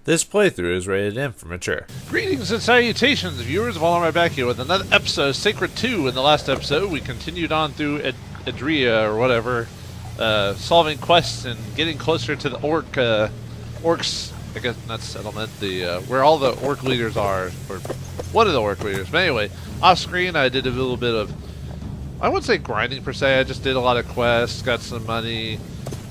This playthrough is rated M for mature. Greetings and salutations, viewers. Vauldemare back here with another episode of Sacred 2. In the last episode, we continued on through Adria, or whatever, solving quests and getting closer to the orcs, I guess, not settlement, where all the orc leaders are, or one of the orc leaders. But anyway, off screen I did a little bit of, I wouldn't say grinding per se, I just did a lot of quests, got some money,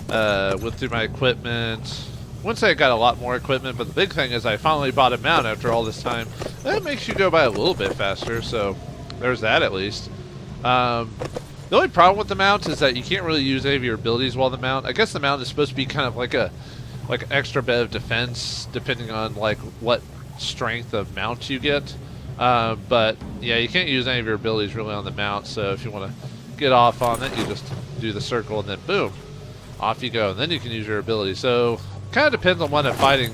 went through my equipment. I wouldn't say I got a lot more equipment, but the big thing is I finally bought a mount after all this time. That makes you go by a little bit faster, so there's that at least. The only problem with the mount is that you can't really use any of your abilities while the mount. I guess the mount is supposed to be kind of like an extra bit of defense, depending on like what strength of mount you get. But yeah, you can't use any of your abilities really on the mount. So if you want to get off on it, you just do the circle and then boom, off you go, and then you can use your ability. So kind of depends on when I'm fighting,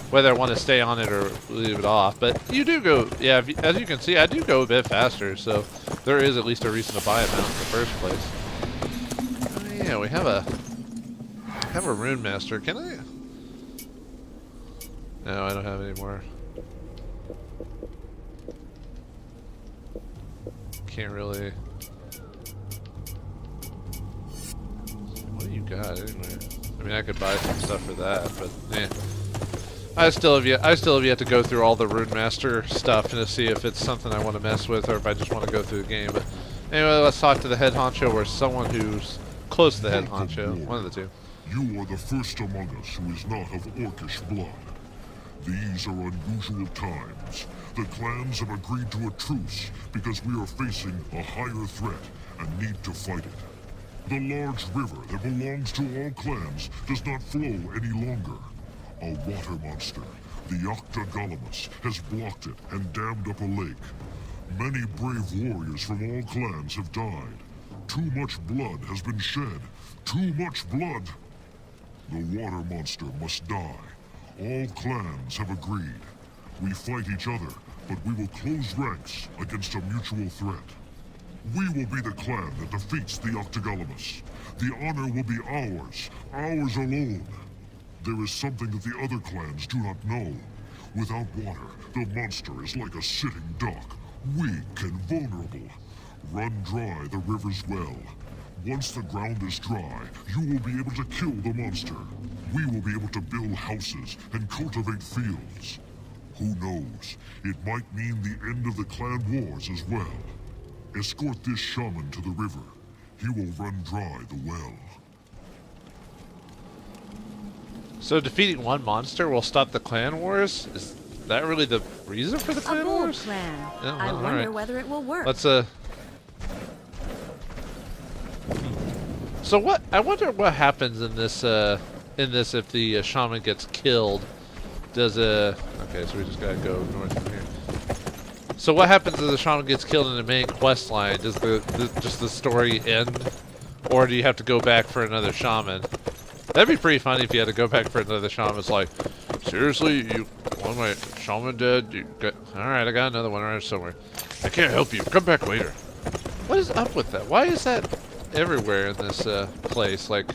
whether I want to stay on it or leave it off. But you do go, yeah, as you can see, I do go a bit faster, so there is at least a reason to buy a mount in the first place. Oh, yeah, we have a rune master. Can I? No, I don't have any more. Can't really. What do you got anyway? I mean, I could buy some stuff for that, but eh. I still have yet to go through all the Rune Master stuff and to see if it's something I want to mess with or if I just want to go through the game. But anyway, let's talk to the head honcho or someone who's close to the head honcho. One of the two. You are the first among us who is not of orcish blood. These are unusual times. The clans have agreed to a truce because we are facing a higher threat and need to fight it. The large river that belongs to all clans does not flow any longer. A water monster, the Octomammoth, has blocked it and dammed up a lake. Many brave warriors from all clans have died. Too much blood has been shed. Too much blood! The water monster must die. All clans have agreed. We fight each other, but we will close ranks against a mutual threat. We will be the clan that defeats the Octomammoth. The honor will be ours, ours alone. There is something that the other clans do not know. Without water, the monster is like a sitting duck, weak and vulnerable. Run dry the river's well. Once the ground is dry, you will be able to kill the monster. We will be able to build houses and cultivate fields. Who knows, it might mean the end of the clan wars as well. Escort this shaman to the river. He will run dry the well. So defeating one monster will stop the clan wars? Is that really the reason for the clan wars? Plan. Yeah, well, I wonder right. whether it will work. Let's So what? I wonder what happens in this if the shaman gets killed. Does okay, so we just gotta go north from here. So what happens if the shaman gets killed in the main quest line? Does just the story end, or do you have to go back for another shaman? That'd be pretty funny if you had to go back for another shaman. It's like, seriously, one of my shaman dead? All right, I got another one around somewhere. I can't help you. Come back later. What is up with that? Why is that everywhere in this place? Like,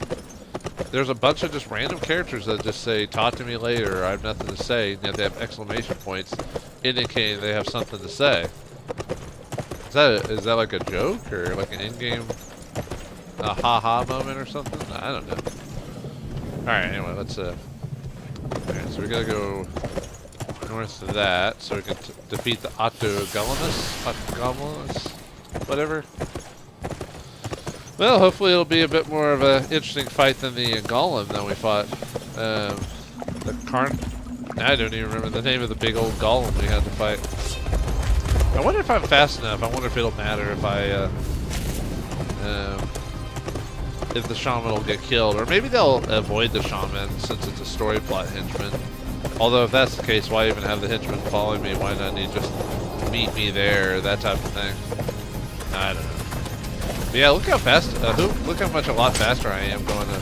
there's a bunch of just random characters that just say, talk to me later, or I have nothing to say, and yet they have exclamation points indicating they have something to say. Is that like a joke, or like an in-game ha-ha moment or something? I don't know. Alright, anyway, let's alright, so we gotta go north of that, so we can defeat the Octomammoth, whatever. Well, hopefully it'll be a bit more of an interesting fight than the golem that we fought. I don't even remember the name of the big old golem we had to fight. I wonder if I'm fast enough. I wonder if it'll matter if the shaman will get killed. Or maybe they'll avoid the shaman since it's a story plot henchman. Although if that's the case, why even have the henchman following me? Why not need just meet me there, that type of thing? I don't know. But yeah, look how fast, look how much a lot faster I am going to...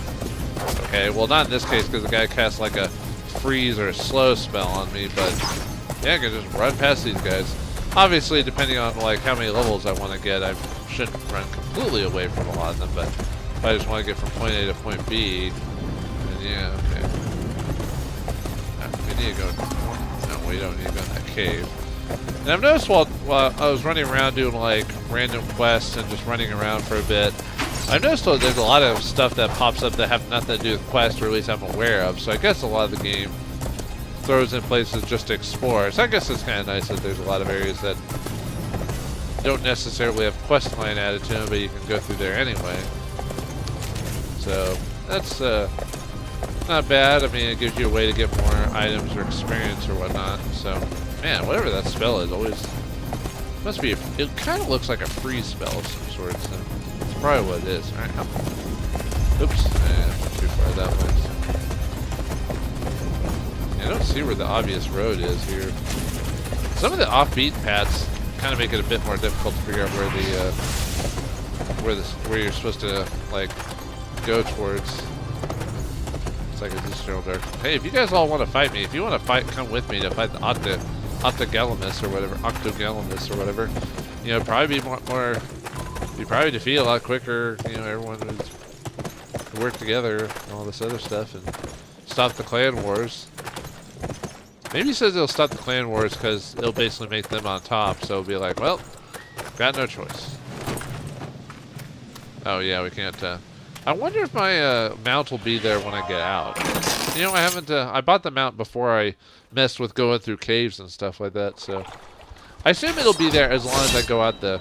Okay, well not in this case because the guy casts like a freeze or a slow spell on me, but yeah, I can just run past these guys. Obviously, depending on like how many levels I want to get, I shouldn't run completely away from a lot of them, but if I just want to get from point A to point B, then yeah, okay. we need to go. No, we don't need to go in that cave. And I've noticed while I was running around doing like random quests and just running around for a bit, I've noticed that there's a lot of stuff that pops up that have nothing to do with quests, or at least I'm aware of. So I guess a lot of the game throws in places just to explore. So I guess it's kind of nice that there's a lot of areas that don't necessarily have quest line added to them, but you can go through there anyway. So that's not bad. I mean, it gives you a way to get more items or experience or whatnot. So, man, whatever that spell is, always must be. It kind of looks like a freeze spell of some sort. So it's probably what it is. All right. Oops. Not too far that way. I don't see where the obvious road is here. Some of the off-beat paths kind of make it a bit more difficult to figure out where you're supposed to like go towards. It's like a general direction. Hey, if you guys all want to fight me, if you want to fight, come with me to fight the Octomammoth or whatever, Octomammoth or whatever. You know, probably be more. You probably defeat a lot quicker. You know, everyone would work together and all this other stuff and stop the clan wars. Maybe he says it'll stop the clan wars because it'll basically make them on top. So it'll be like, well, got no choice. Oh yeah, we can't. I wonder if my mount will be there when I get out. You know, I haven't. I bought the mount before I messed with going through caves and stuff like that. So I assume it'll be there as long as I go out the.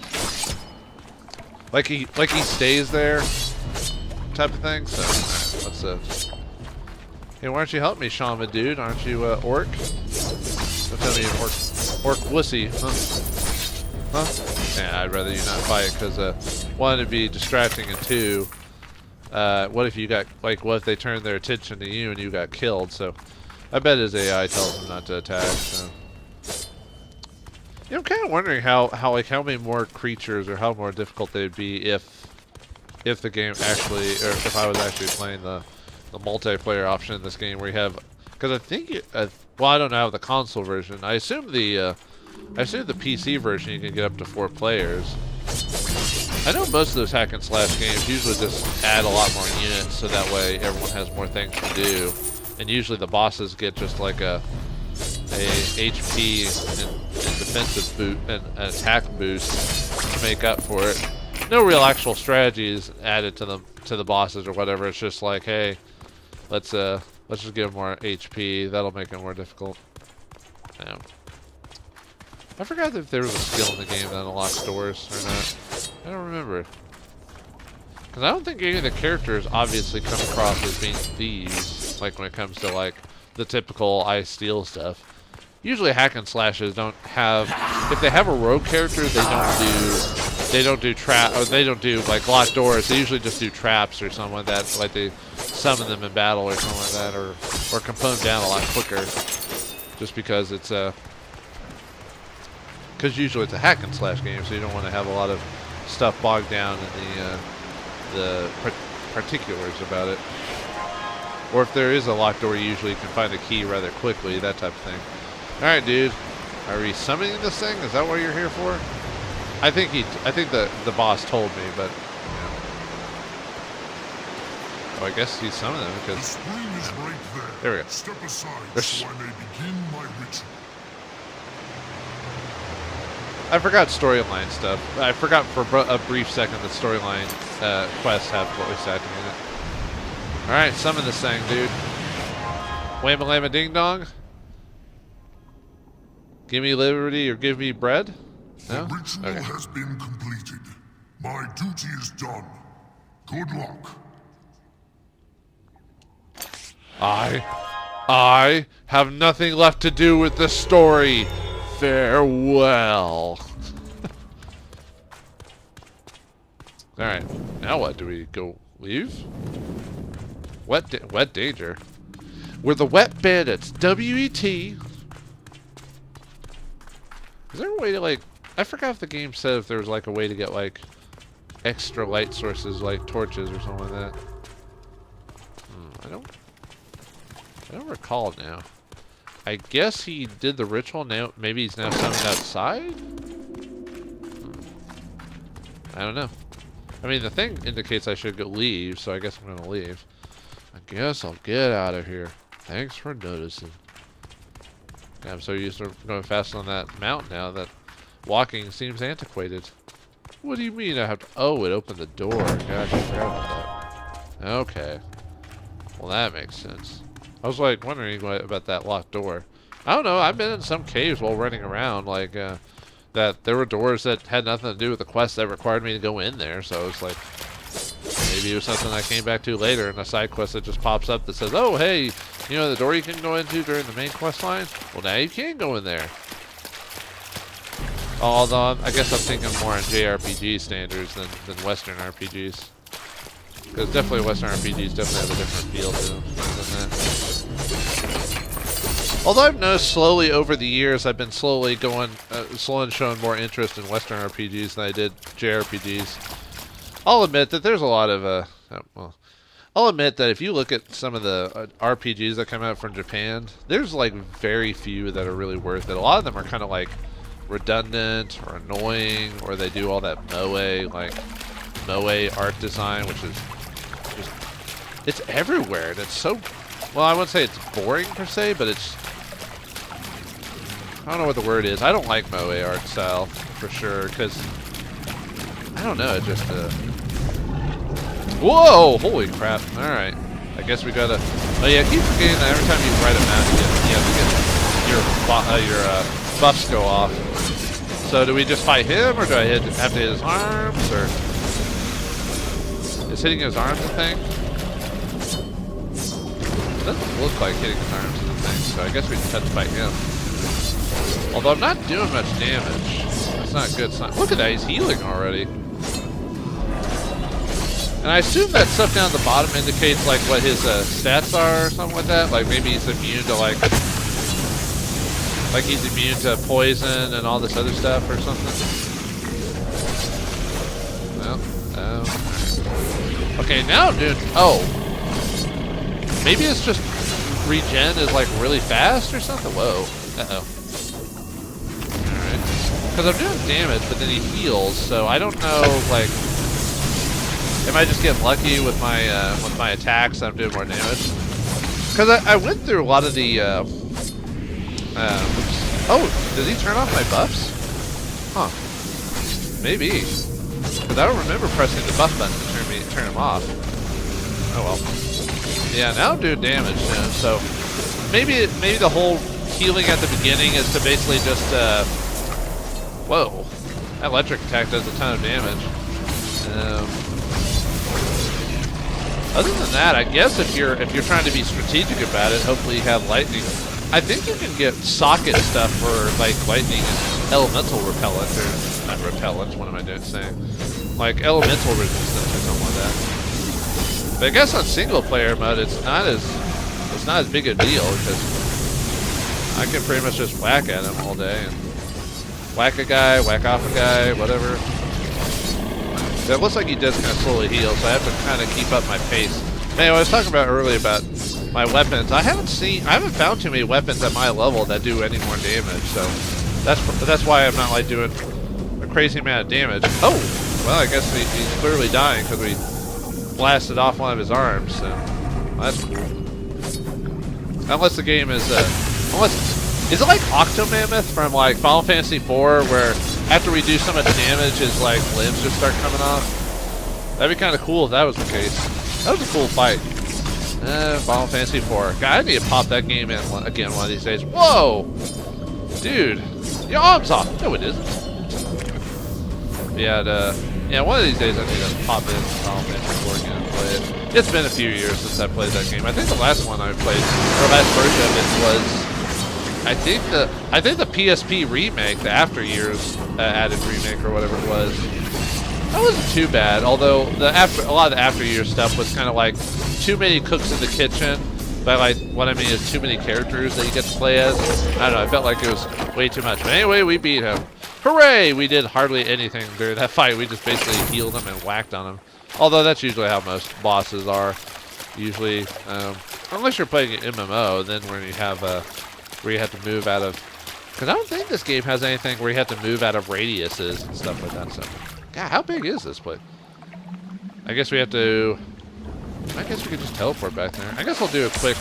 Like he stays there, type of thing. So let's hey, why don't you help me, shaman dude? Aren't you orc? Don't tell me you're orc wussy, huh? Huh? Yeah, I'd rather you not fight because one, it'd be distracting, and two, what if you got what if they turned their attention to you and you got killed? So I bet his AI tells him not to attack. So. You know, I'm kind of wondering how many more creatures or how more difficult they'd be if the game actually, or if I was actually playing the multiplayer option in this game where you have, because I think well, I don't know the console version. I assume the PC version you can get up to 4 players. I know most of those hack and slash games usually just add a lot more units so that way everyone has more things to do, and usually the bosses get just like a HP and defensive boot and an attack boost to make up for it. No real actual strategies added to the bosses or whatever. It's just like, hey, let's just give them more HP. That'll make it more difficult. Yeah. I forgot if there was a skill in the game that unlocks doors or not. I don't remember. Because I don't think any of the characters obviously come across as being thieves, like when it comes to like the typical I steal stuff. Usually hack and slashes don't have, if they have a rogue character, they don't do trap, or they don't do like locked doors. They usually just do traps or something like that, like they summon them in battle or something like that, or can put them down a lot quicker. Just because it's because usually it's a hack and slash game, so you don't want to have a lot of stuff bogged down in the particulars about it. Or if there is a locked door, you usually can find a key rather quickly, that type of thing. Alright, dude. Are we summoning this thing? Is that what you're here for? I think the boss told me, but you know. Oh, I guess he's summoning them because the spring is right there. There we go. Step aside so I may begin my ritual. I forgot storyline stuff. I forgot for a brief second the storyline quests have voice acting in it. Alright, summon this thing, dude. Whamma lamma ding dong. Give me liberty or give me bread? No? The ritual has been completed. My duty is done. Good luck. I have nothing left to do with the story. Farewell. Alright, now what? Do we go leave? Wet danger. We're the wet bandits. W-E-T. Is there a way to like... I forgot if the game said if there was like a way to get like extra light sources like torches or something like that. I don't recall now. I guess he did the ritual. Now maybe he's now summoned outside? I don't know. I mean, the thing indicates I should go leave, so I guess I'm gonna leave. I guess I'll get out of here. Thanks for noticing. Yeah, I'm so used to going fast on that mountain now that walking seems antiquated. What do you mean I have to... Oh, it opened the door. Gosh, I forgot about that. Okay. Well, that makes sense. I was like wondering about that locked door. I don't know. I've been in some caves while running around, like that there were doors that had nothing to do with the quest that required me to go in there. So it's like maybe it was something I came back to later in a side quest that just pops up that says, "Oh, hey, you know the door you can go into during the main quest line? Well, now you can go in there." Although I guess I'm thinking more on JRPG standards than Western RPGs. Because definitely Western RPGs definitely have a different feel to them than that. Although I've noticed slowly over the years, I've been slowly showing more interest in Western RPGs than I did JRPGs. I'll admit that there's a lot of, I'll admit that if you look at some of the RPGs that come out from Japan, there's like very few that are really worth it. A lot of them are kind of like redundant or annoying, or they do all that Moe art design, which is just, it's everywhere, and it's so, well, I wouldn't say it's boring per se, but it's, I don't know what the word is. I don't like Moe art style for sure, because I don't know, it just whoa, holy crap. Alright, I guess we gotta, oh yeah, keep forgetting that every time you ride a mount you get your buffs go off. So do we just fight him, or do I have to hit his arms, or is hitting his arms a thing? It doesn't look like hitting his arms is a thing, so I guess we just have to fight him. Although I'm not doing much damage. That's not a good sign. Look at that, he's healing already. And I assume that stuff down at the bottom indicates like what his stats are or something like that. Like maybe he's immune to like he's immune to poison and all this other stuff or something. Well, okay, now I'm doing, oh. Maybe it's just regen is like really fast or something? Whoa, uh-oh. Alright. Because I'm doing damage, but then he heals, so I don't know, like, am I just getting lucky with my attacks and I'm doing more damage? Because I went through a lot of the, oh, does he turn off my buffs? Huh. Maybe. Because I don't remember pressing the buff button to turn him off. Oh well. Yeah, now I'm doing damage, you know, so maybe the whole healing at the beginning is to basically just whoa. That electric attack does a ton of damage. Other than that, I guess if you're trying to be strategic about it, hopefully you have lightning. I think you can get socket stuff for like lightning and elemental repellent, or not repellent. What am I saying? Like elemental resistance or something like that. But I guess on single player mode, it's not as big a deal because I can pretty much just whack at him all day and whack a guy, whack off a guy, whatever. It looks like he does kind of slowly heal, so I have to kind of keep up my pace. Anyway, I was talking about earlier about my weapons. I haven't found too many weapons at my level that do any more damage, so that's why I'm not like doing a crazy amount of damage. Oh, well, I guess he's clearly dying because we blasted off one of his arms, so that's cool. Unless the game is, is it like Octomammoth from like Final Fantasy IV, where after we do so much damage, his like limbs just start coming off? That'd be kind of cool if that was the case. That was a cool fight. Final Fantasy IV. God, I need to pop that game in again one of these days. Whoa! Dude, your arm's off. No, it isn't. Yeah, one of these days I need to pop in Final Fantasy IV again and play it. It's been a few years since I played that game. I think the last one I played, or last version of it was, I think the PSP remake, the After Years added remake or whatever it was. That wasn't too bad, although a lot of the After Years stuff was kind of like too many cooks in the kitchen. By like, what I mean is too many characters that you get to play as. I don't know, I felt like it was way too much. But anyway, we beat him. Hooray! We did hardly anything during that fight. We just basically healed him and whacked on him. Although that's usually how most bosses are. Usually, unless you're playing an MMO, then when you have where you have to move out of, because I don't think this game has anything where you have to move out of radiuses and stuff like that. So, God, how big is this place? I guess we could just teleport back there. I guess I'll do a quick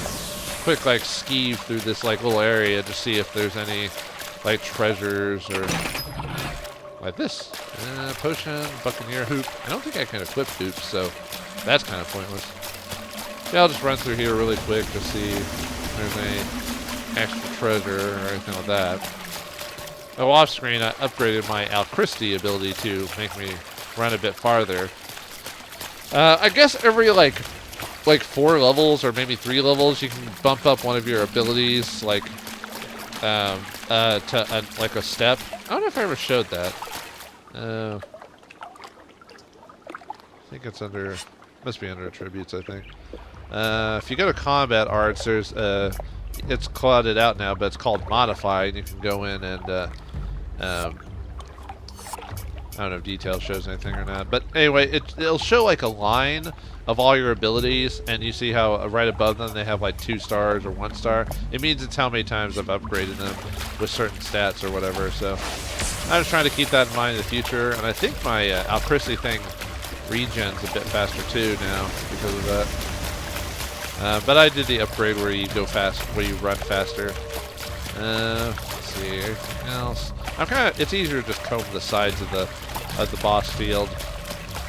quick like skeeve through this like little area to see if there's any like treasures or like this. Potion, Buccaneer hoop. I don't think I can equip hoops, so that's kind of pointless. Yeah, I'll just run through here really quick to see if there's any extra treasure or anything like that. Oh, off screen, I upgraded my Alchristi ability to make me run a bit farther. I guess every like 4 levels or maybe 3 levels, you can bump up one of your abilities like to like a step. I don't know if I ever showed that. I think it's under, must be under attributes, I think. If you go to combat arts, there's it's clouded out now, but it's called modify, and you can go in and I don't know if detail shows anything or not, but anyway, it'll show like a line of all your abilities, and you see how right above them they have like 2 stars or 1 star. It means it's how many times I've upgraded them with certain stats or whatever. So I'm just trying to keep that in mind in the future, and I think my Alchristi thing regens a bit faster too now because of that. But I did the upgrade where you go fast, where you run faster. Let's see, anything else? It's easier to just comb the sides of the boss field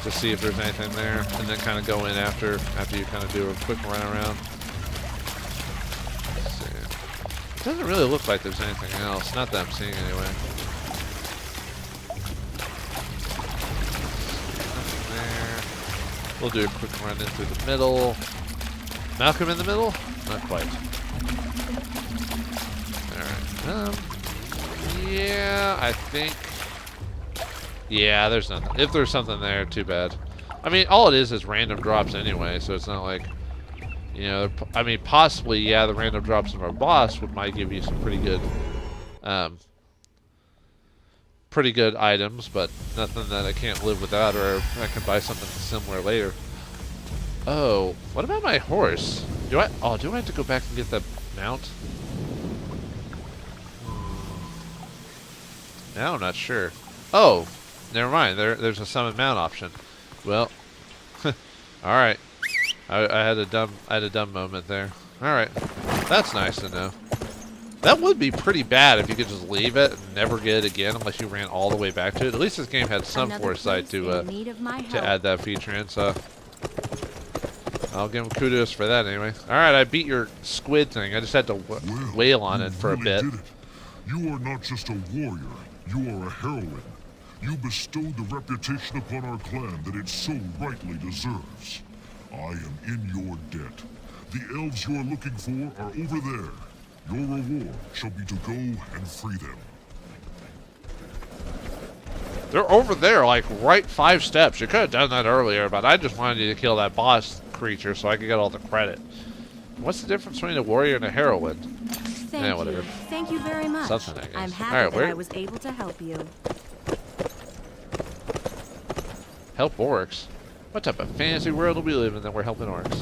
to see if there's anything there, and then kind of go in after you kind of do a quick run around. Let's see. It doesn't really look like there's anything else, not that I'm seeing anyway. Nothing there. We'll do a quick run in through the middle. Malcolm in the middle? Not quite. Alright. Yeah, I think. Yeah, there's nothing. If there's something there, too bad. I mean, all it is random drops anyway, so it's not like, you know, I mean, possibly, yeah, the random drops of our boss might give you some pretty good items, but nothing that I can't live without, or I can buy something similar later. Oh, what about my horse? Do I have to go back and get that mount? Now I'm not sure. Oh, never mind. There's a summon mount option. Well, all right. I had a dumb moment there. All right, that's nice to know. That would be pretty bad if you could just leave it and never get it again unless you ran all the way back to it. At least this game had some foresight to add that feature in. So I'll give him kudos for that anyway. All right, I beat your squid thing. I just had to wail on it for a bit. Did it. You are not just a warrior. You are a heroine. You bestowed the reputation upon our clan that it so rightly deserves. I am in your debt. The elves you are looking for are over there. Your reward shall be to go and free them. They're over there, like right 5 steps. You could have done that earlier, but I just wanted you to kill that boss creature so I could get all the credit. What's the difference between a warrior and a heroine? Whatever. Thank you very much. Something, I guess. I'm happy that I was able to help you. Help orcs? What type of fantasy world do we live in that we're helping orcs?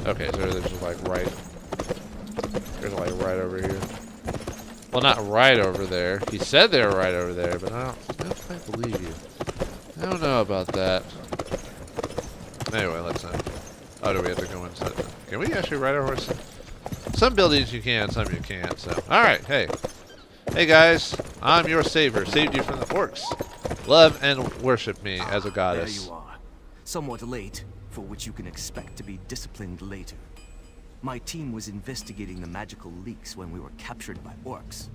Okay, so there's just like right. There's like right over here. Well, not right over there. He said they were right over there, but I don't quite believe you. I don't know about that. Anyway, let's not. Oh, do we have to go inside? Can we actually ride our horse? Some buildings you can, some you can't. So, all right, hey guys, I'm your savior. Saved you from the orcs. Love and worship me as a goddess. There you are. Somewhat late, for which you can expect to be disciplined later. My team was investigating the magical leaks when we were captured by orcs.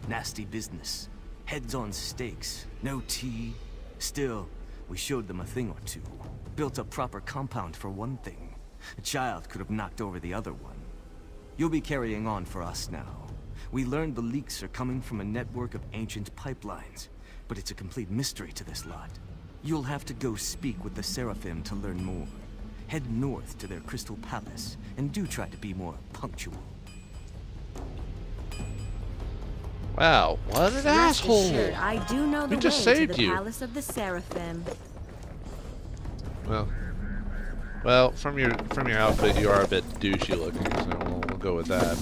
Nasty business. Heads on stakes. No tea. Still, we showed them a thing or two. Built a proper compound for one thing. A child could have knocked over the other one. You'll be carrying on for us now. We learned the leaks are coming from a network of ancient pipelines, but it's a complete mystery to this lot. You'll have to go speak with the Seraphim to learn more. Head north to their crystal palace, and do try to be more punctual. Wow, what an asshole! Assured, I do know the We just way saved to the you. palace of the Seraphim. Well, from your outfit, you are a bit douchey looking, so we'll go with that.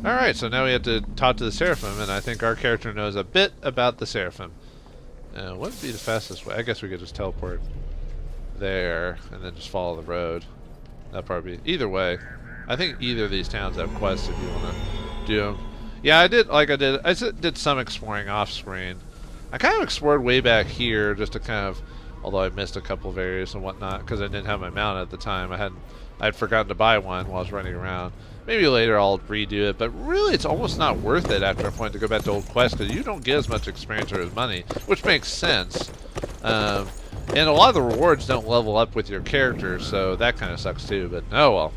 All right, so now we have to talk to the Seraphim, and I think our character knows a bit about the Seraphim. What would be the fastest way? I guess we could just teleport there and then just follow the road. That'd probably be either way. I think either of these towns have quests if you want to do them. Yeah, I did some exploring off screen. I kind of explored way back here just to kind of, although I missed a couple of areas and whatnot because I didn't have my mount at the time. I'd forgotten to buy one while I was running around. Maybe later I'll redo it, but really it's almost not worth it after a point to go back to old quests because you don't get as much experience or as money, which makes sense. And a lot of the rewards don't level up with your character, so that kind of sucks too, but oh well.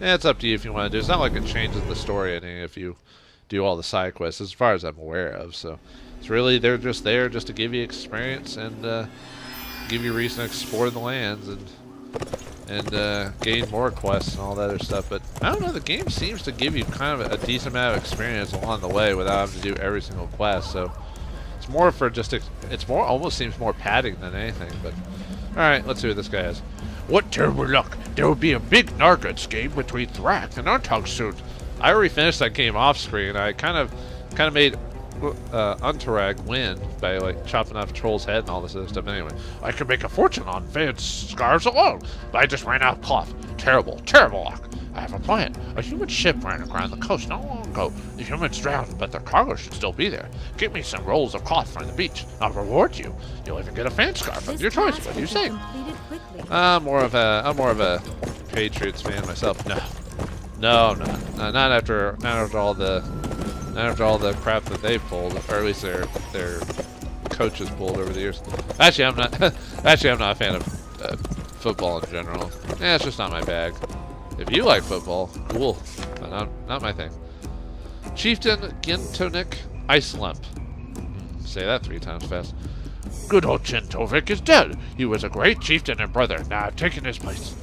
Yeah, it's up to you if you want to do it. It's not like it changes the story any if you do all the side quests, as far as I'm aware of, so it's really, they're just there just to give you experience and give you reason to explore the lands and gain more quests and all that other stuff. But I don't know, the game seems to give you kind of a decent amount of experience along the way without having to do every single quest, so it's more for just, it's more, almost seems more padding than anything. But alright, let's see what this guy has. What terrible luck! There will be a big Narguts game between Thrak and Untug soon. I already finished that game off screen. I kind of made Unterag win by like chopping off Troll's head and all this other stuff. Anyway, I could make a fortune on Van's scarves alone, but I just ran out of cloth. Terrible, terrible luck. I have a plan. A human ship ran aground the coast not long ago. The humans drowned, but their cargo should still be there. Get me some rolls of cloth from the beach. I'll reward you. You'll even get a fan scarf of your choice. What do you say? I'm more of a Patriots fan myself. No, not after all the crap that they pulled, or at least their coaches pulled over the years. Actually, I'm not a fan of football in general. Yeah, it's just not my bag. If you like football, cool, but not my thing. Chieftain Gintonik Icelemp. Say that 3 times fast. Good old Gentovik is dead. He was a great chieftain and brother. Now I've taken his place.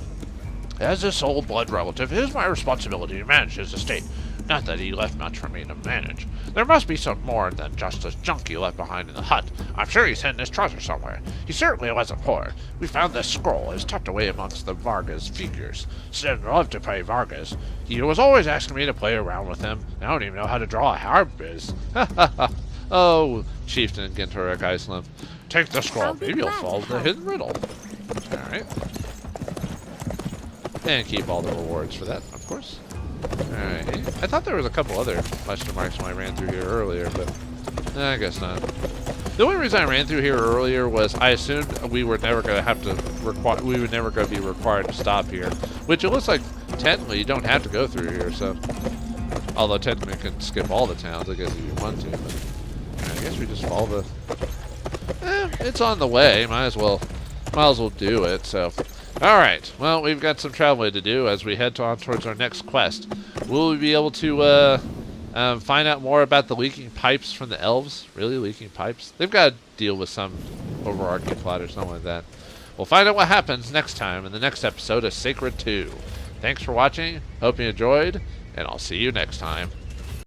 As a sole blood relative, it is my responsibility to manage his estate. Not that he left much for me to manage. There must be some more than just this junk he left behind in the hut. I'm sure he's hidden his treasure somewhere. He certainly wasn't poor. We found this scroll. It's tucked away amongst the Vargas figures. Sid loved to play Vargas. He was always asking me to play around with him. I don't even know how to draw a harpiz. Oh, Chieftain Gintorik Icelemp. Take the scroll. Maybe you'll solve the hidden riddle. Alright. And keep all the rewards for that, of course. Alright. I thought there was a couple other question marks when I ran through here earlier, but I guess not. The only reason I ran through here earlier was I assumed we were never going to have to be required to stop here, which it looks like technically you don't have to go through here, so although technically you can skip all the towns, I guess, if you want to, but I guess we just follow the it's on the way, might as well do it. So alright, well, we've got some traveling to do as we head on towards our next quest. Will we be able to find out more about the leaking pipes from the elves? Really, leaking pipes? They've got to deal with some overarching plot or something like that. We'll find out what happens next time in the next episode of Sacred 2. Thanks for watching, hope you enjoyed, and I'll see you next time.